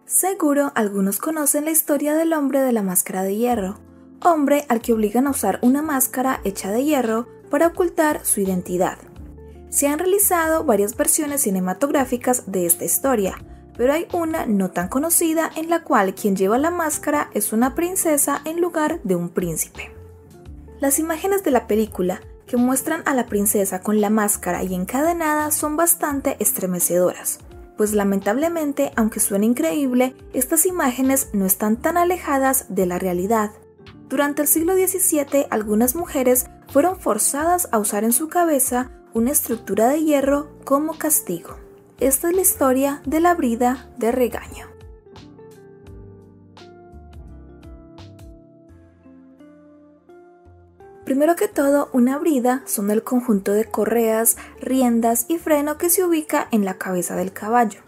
Seguro algunos conocen la historia del hombre de la máscara de hierro, hombre al que obligan a usar una máscara hecha de hierro para ocultar su identidad. Se han realizado varias versiones cinematográficas de esta historia, pero hay una no tan conocida en la cual quien lleva la máscara es una princesa en lugar de un príncipe. Las imágenes de la película que muestran a la princesa con la máscara y encadenada son bastante estremecedoras, pues lamentablemente, aunque suene increíble, estas imágenes no están tan alejadas de la realidad. Durante el siglo XVII, algunas mujeres fueron forzadas a usar en su cabeza una estructura de hierro como castigo. Esta es la historia de la brida de regaño. Primero que todo, una brida son el conjunto de correas, riendas y freno que se ubica en la cabeza del caballo.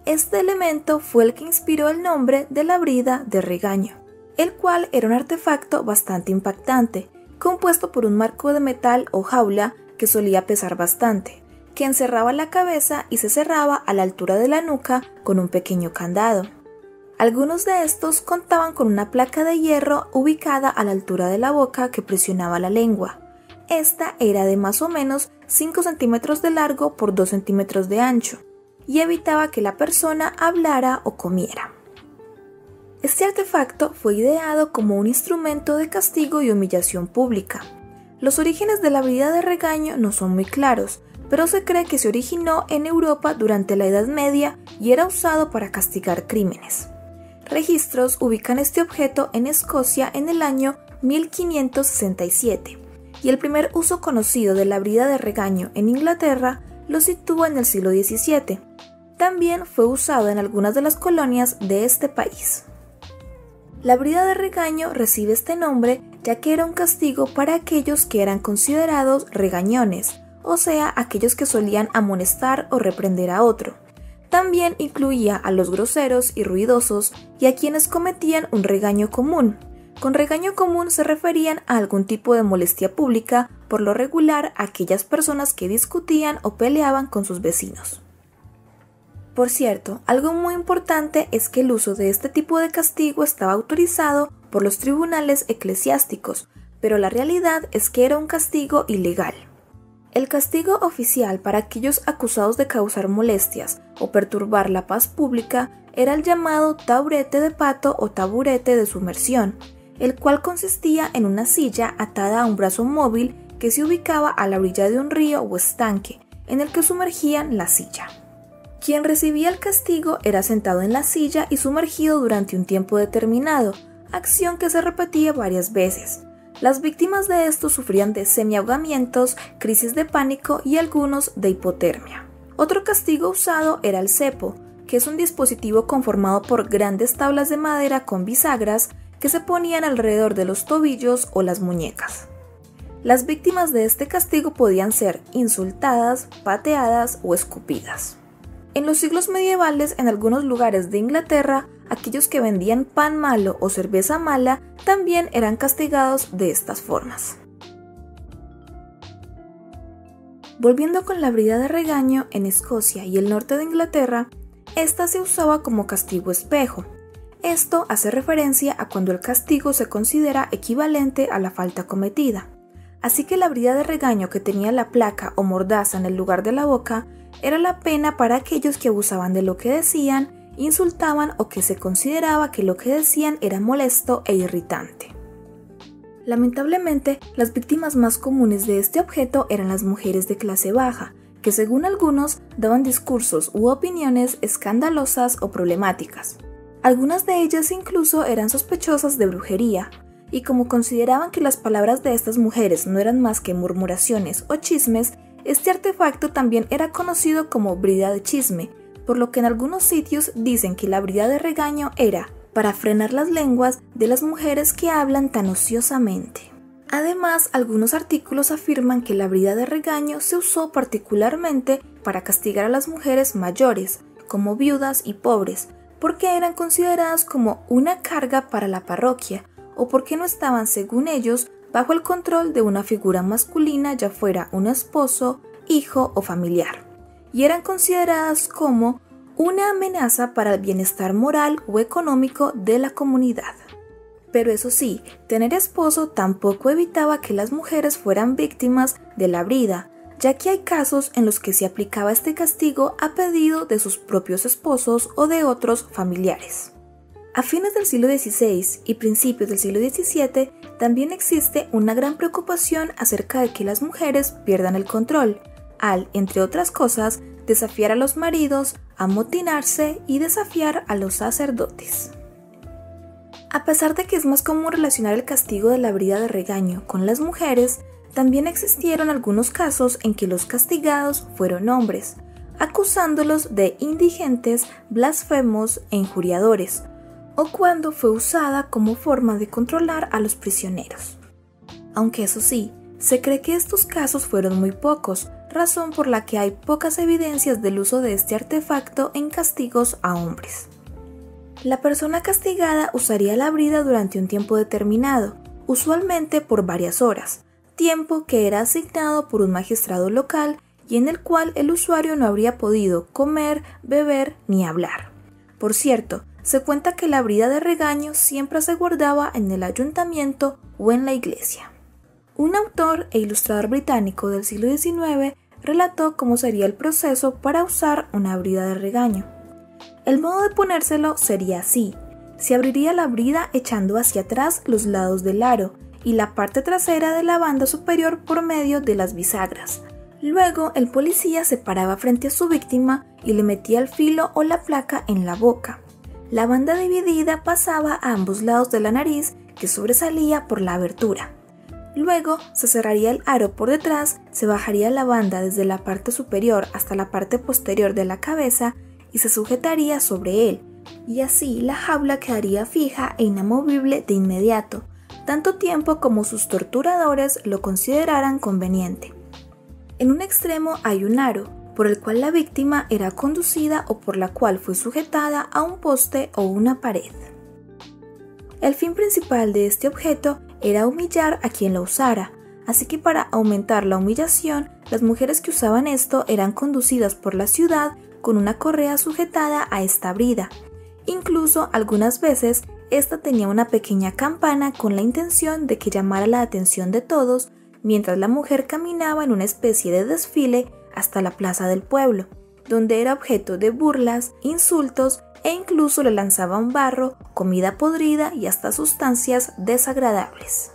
Este elemento fue el que inspiró el nombre de la brida de regaño, el cual era un artefacto bastante impactante, compuesto por un marco de metal o jaula que solía pesar bastante, que encerraba la cabeza y se cerraba a la altura de la nuca con un pequeño candado. Algunos de estos contaban con una placa de hierro ubicada a la altura de la boca que presionaba la lengua. Esta era de más o menos 5 centímetros de largo por 2 centímetros de ancho y evitaba que la persona hablara o comiera. Este artefacto fue ideado como un instrumento de castigo y humillación pública. Los orígenes de la brida de regaño no son muy claros, pero se cree que se originó en Europa durante la Edad Media y era usado para castigar crímenes. Registros ubican este objeto en Escocia en el año 1567 y el primer uso conocido de la brida de regaño en Inglaterra lo sitúa en el siglo XVII. También fue usado en algunas de las colonias de este país. La brida de regaño recibe este nombre ya que era un castigo para aquellos que eran considerados regañones, o sea, aquellos que solían amonestar o reprender a otro. También incluía a los groseros y ruidosos y a quienes cometían un regaño común. Con regaño común se referían a algún tipo de molestia pública, por lo regular a aquellas personas que discutían o peleaban con sus vecinos. Por cierto, algo muy importante es que el uso de este tipo de castigo estaba autorizado por los tribunales eclesiásticos, pero la realidad es que era un castigo ilegal. El castigo oficial para aquellos acusados de causar molestias o perturbar la paz pública era el llamado taburete de pato o taburete de sumersión, el cual consistía en una silla atada a un brazo móvil que se ubicaba a la orilla de un río o estanque, en el que sumergían la silla. Quien recibía el castigo era sentado en la silla y sumergido durante un tiempo determinado, acción que se repetía varias veces. Las víctimas de esto sufrían de semiahogamientos, crisis de pánico y algunos de hipotermia. Otro castigo usado era el cepo, que es un dispositivo conformado por grandes tablas de madera con bisagras que se ponían alrededor de los tobillos o las muñecas. Las víctimas de este castigo podían ser insultadas, pateadas o escupidas. En los siglos medievales, en algunos lugares de Inglaterra, aquellos que vendían pan malo o cerveza mala también eran castigados de estas formas. Volviendo con la brida de regaño, en Escocia y el norte de Inglaterra, esta se usaba como castigo espejo. Esto hace referencia a cuando el castigo se considera equivalente a la falta cometida. Así que la brida de regaño que tenía la placa o mordaza en el lugar de la boca era la pena para aquellos que abusaban de lo que decían, insultaban o que se consideraba que lo que decían era molesto e irritante. Lamentablemente, las víctimas más comunes de este objeto eran las mujeres de clase baja, que según algunos daban discursos u opiniones escandalosas o problemáticas. Algunas de ellas incluso eran sospechosas de brujería, y como consideraban que las palabras de estas mujeres no eran más que murmuraciones o chismes, este artefacto también era conocido como brida de chisme, por lo que en algunos sitios dicen que la brida de regaño era para frenar las lenguas de las mujeres que hablan tan ociosamente. Además, algunos artículos afirman que la brida de regaño se usó particularmente para castigar a las mujeres mayores, como viudas y pobres, porque eran consideradas como una carga para la parroquia, o porque no estaban, según ellos, bajo el control de una figura masculina, ya fuera un esposo, hijo o familiar, y eran consideradas como una amenaza para el bienestar moral o económico de la comunidad. Pero eso sí, tener esposo tampoco evitaba que las mujeres fueran víctimas de la brida, ya que hay casos en los que se aplicaba este castigo a pedido de sus propios esposos o de otros familiares. A fines del siglo XVI y principios del siglo XVII también existe una gran preocupación acerca de que las mujeres pierdan el control, al, entre otras cosas, desafiar a los maridos, amotinarse y desafiar a los sacerdotes. A pesar de que es más común relacionar el castigo de la brida de regaño con las mujeres, también existieron algunos casos en que los castigados fueron hombres, acusándolos de indigentes, blasfemos e injuriadores, o cuando fue usada como forma de controlar a los prisioneros. Aunque eso sí, se cree que estos casos fueron muy pocos, razón por la que hay pocas evidencias del uso de este artefacto en castigos a hombres. La persona castigada usaría la brida durante un tiempo determinado, usualmente por varias horas, tiempo que era asignado por un magistrado local y en el cual el usuario no habría podido comer, beber ni hablar. Por cierto, se cuenta que la brida de regaño siempre se guardaba en el ayuntamiento o en la iglesia. Un autor e ilustrador británico del siglo XIX relató cómo sería el proceso para usar una brida de regaño. El modo de ponérselo sería así: se abriría la brida echando hacia atrás los lados del aro y la parte trasera de la banda superior por medio de las bisagras. Luego el policía se paraba frente a su víctima y le metía el filo o la placa en la boca. La banda dividida pasaba a ambos lados de la nariz, que sobresalía por la abertura. Luego se cerraría el aro por detrás, se bajaría la banda desde la parte superior hasta la parte posterior de la cabeza y se sujetaría sobre él, y así la jaula quedaría fija e inamovible de inmediato, tanto tiempo como sus torturadores lo consideraran conveniente. En un extremo hay un aro, por el cual la víctima era conducida o por la cual fue sujetada a un poste o una pared. El fin principal de este objeto era humillar a quien lo usara, así que para aumentar la humillación, las mujeres que usaban esto eran conducidas por la ciudad con una correa sujetada a esta brida. Incluso algunas veces esta tenía una pequeña campana con la intención de que llamara la atención de todos mientras la mujer caminaba en una especie de desfile hasta la plaza del pueblo, donde era objeto de burlas, insultos e incluso le lanzaban barro, comida podrida y hasta sustancias desagradables.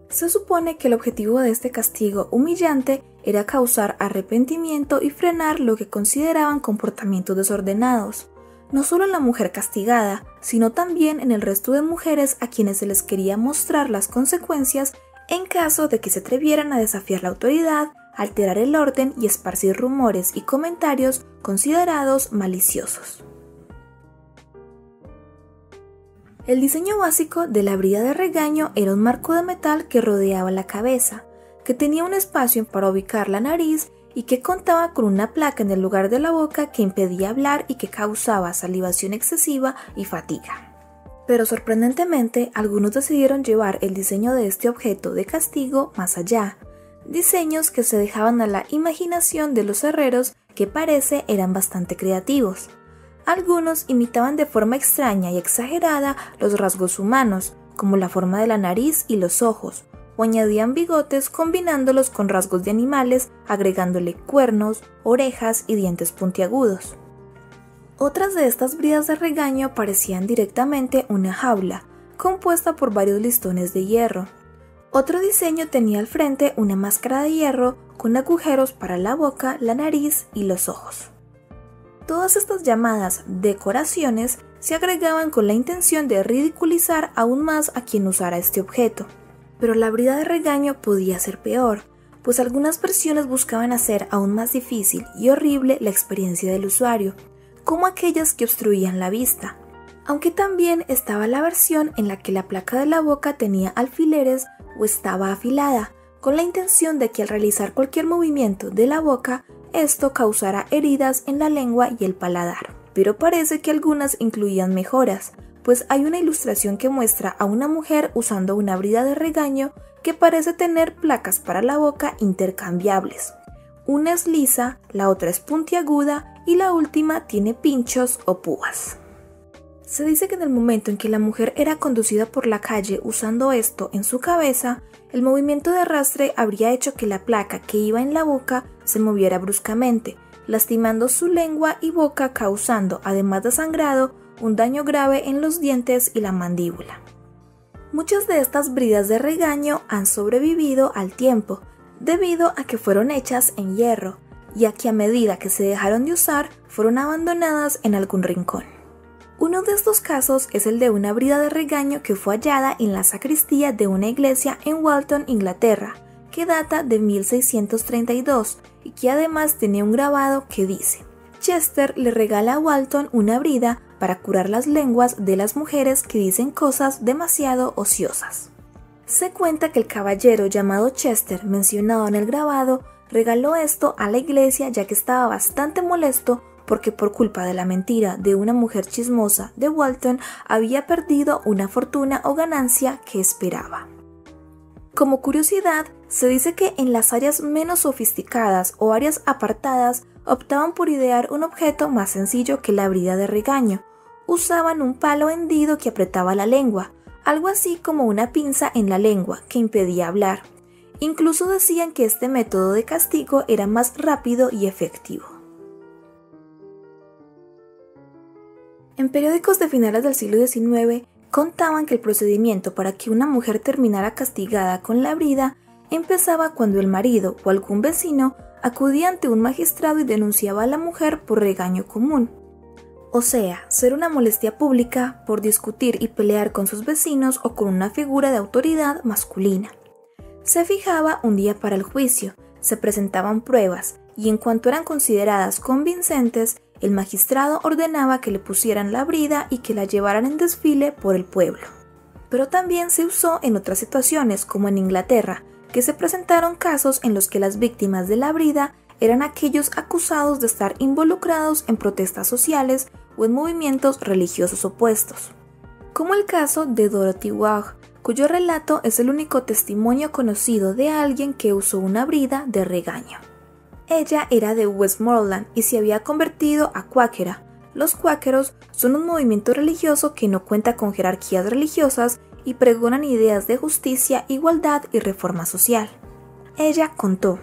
Se supone que el objetivo de este castigo humillante era causar arrepentimiento y frenar lo que consideraban comportamientos desordenados, no solo en la mujer castigada, sino también en el resto de mujeres a quienes se les quería mostrar las consecuencias en caso de que se atrevieran a desafiar la autoridad, alterar el orden y esparcir rumores y comentarios considerados maliciosos. El diseño básico de la brida de regaño era un marco de metal que rodeaba la cabeza, que tenía un espacio para ubicar la nariz y que contaba con una placa en el lugar de la boca que impedía hablar y que causaba salivación excesiva y fatiga. Pero sorprendentemente, algunos decidieron llevar el diseño de este objeto de castigo más allá, diseños que se dejaban a la imaginación de los herreros que parece eran bastante creativos. Algunos imitaban de forma extraña y exagerada los rasgos humanos, como la forma de la nariz y los ojos, o añadían bigotes combinándolos con rasgos de animales, agregándole cuernos, orejas y dientes puntiagudos. Otras de estas bridas de regaño parecían directamente una jaula, compuesta por varios listones de hierro. Otro diseño tenía al frente una máscara de hierro con agujeros para la boca, la nariz y los ojos. Todas estas llamadas decoraciones se agregaban con la intención de ridiculizar aún más a quien usara este objeto. Pero la brida de regaño podía ser peor, pues algunas versiones buscaban hacer aún más difícil y horrible la experiencia del usuario, como aquellas que obstruían la vista. Aunque también estaba la versión en la que la placa de la boca tenía alfileres o estaba afilada, con la intención de que al realizar cualquier movimiento de la boca, esto causara heridas en la lengua y el paladar. Pero parece que algunas incluían mejoras, pues hay una ilustración que muestra a una mujer usando una brida de regaño que parece tener placas para la boca intercambiables. Una es lisa, la otra es puntiaguda y la última tiene pinchos o púas. Se dice que en el momento en que la mujer era conducida por la calle usando esto en su cabeza, el movimiento de arrastre habría hecho que la placa que iba en la boca se moviera bruscamente, lastimando su lengua y boca, causando, además de sangrado, un daño grave en los dientes y la mandíbula. Muchas de estas bridas de regaño han sobrevivido al tiempo, debido a que fueron hechas en hierro, ya que a medida que se dejaron de usar, fueron abandonadas en algún rincón. Uno de estos casos es el de una brida de regaño que fue hallada en la sacristía de una iglesia en Walton, Inglaterra, que data de 1632 y que además tenía un grabado que dice: Chester le regala a Walton una brida para curar las lenguas de las mujeres que dicen cosas demasiado ociosas. Se cuenta que el caballero llamado Chester, mencionado en el grabado, regaló esto a la iglesia ya que estaba bastante molesto porque por culpa de la mentira de una mujer chismosa de Walton había perdido una fortuna o ganancia que esperaba. Como curiosidad, se dice que en las áreas menos sofisticadas o áreas apartadas optaban por idear un objeto más sencillo que la brida de regaño. Usaban un palo hendido que apretaba la lengua, algo así como una pinza en la lengua que impedía hablar. Incluso decían que este método de castigo era más rápido y efectivo. En periódicos de finales del siglo XIX contaban que el procedimiento para que una mujer terminara castigada con la brida empezaba cuando el marido o algún vecino acudía ante un magistrado y denunciaba a la mujer por regaño común. O sea, ser una molestia pública por discutir y pelear con sus vecinos o con una figura de autoridad masculina. Se fijaba un día para el juicio, se presentaban pruebas y en cuanto eran consideradas convincentes, el magistrado ordenaba que le pusieran la brida y que la llevaran en desfile por el pueblo. Pero también se usó en otras situaciones, como en Inglaterra, que se presentaron casos en los que las víctimas de la brida eran aquellos acusados de estar involucrados en protestas sociales o en movimientos religiosos opuestos. Como el caso de Dorothy Waugh, cuyo relato es el único testimonio conocido de alguien que usó una brida de regaño. Ella era de Westmoreland y se había convertido a cuáquera. Los cuáqueros son un movimiento religioso que no cuenta con jerarquías religiosas y pregonan ideas de justicia, igualdad y reforma social. Ella contó: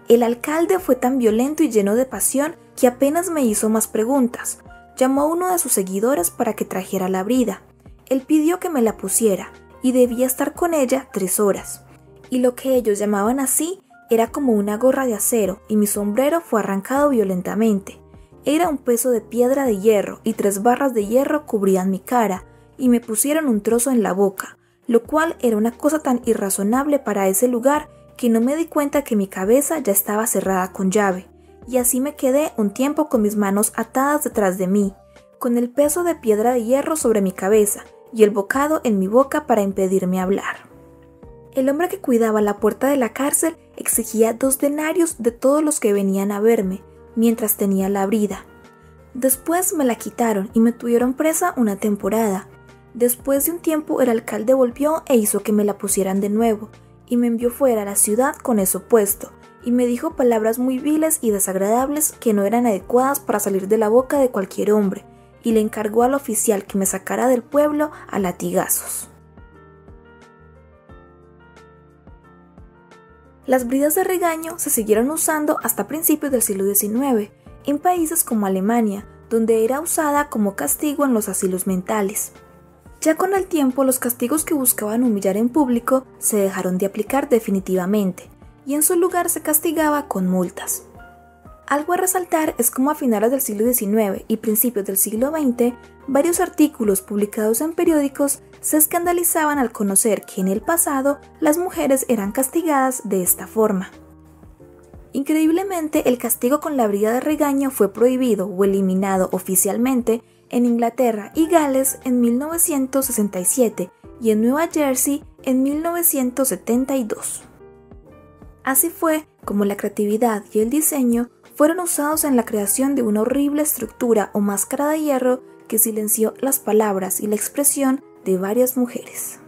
el alcalde fue tan violento y lleno de pasión que apenas me hizo más preguntas. Llamó a uno de sus seguidores para que trajera la brida. Él pidió que me la pusiera y debía estar con ella 3 horas. Y lo que ellos llamaban así era como una gorra de acero y mi sombrero fue arrancado violentamente. Era un peso de piedra de hierro y 3 barras de hierro cubrían mi cara y me pusieron un trozo en la boca, lo cual era una cosa tan irrazonable para ese lugar que no me di cuenta que mi cabeza ya estaba cerrada con llave, y así me quedé un tiempo con mis manos atadas detrás de mí, con el peso de piedra de hierro sobre mi cabeza y el bocado en mi boca para impedirme hablar. El hombre que cuidaba la puerta de la cárcel exigía 2 denarios de todos los que venían a verme, mientras tenía la brida. Después me la quitaron y me tuvieron presa una temporada. Después de un tiempo el alcalde volvió e hizo que me la pusieran de nuevo, y me envió fuera a la ciudad con eso puesto, y me dijo palabras muy viles y desagradables que no eran adecuadas para salir de la boca de cualquier hombre, y le encargó al oficial que me sacara del pueblo a latigazos. Las bridas de regaño se siguieron usando hasta principios del siglo XIX, en países como Alemania, donde era usada como castigo en los asilos mentales. Ya con el tiempo, los castigos que buscaban humillar en público se dejaron de aplicar definitivamente, y en su lugar se castigaba con multas. Algo a resaltar es cómo a finales del siglo XIX y principios del siglo XX, varios artículos publicados en periódicos se escandalizaban al conocer que en el pasado las mujeres eran castigadas de esta forma. Increíblemente, el castigo con la brida de regaño fue prohibido o eliminado oficialmente en Inglaterra y Gales en 1967 y en Nueva Jersey en 1972. Así fue como la creatividad y el diseño fueron usados en la creación de una horrible estructura o máscara de hierro que silenció las palabras y la expresión de varias mujeres.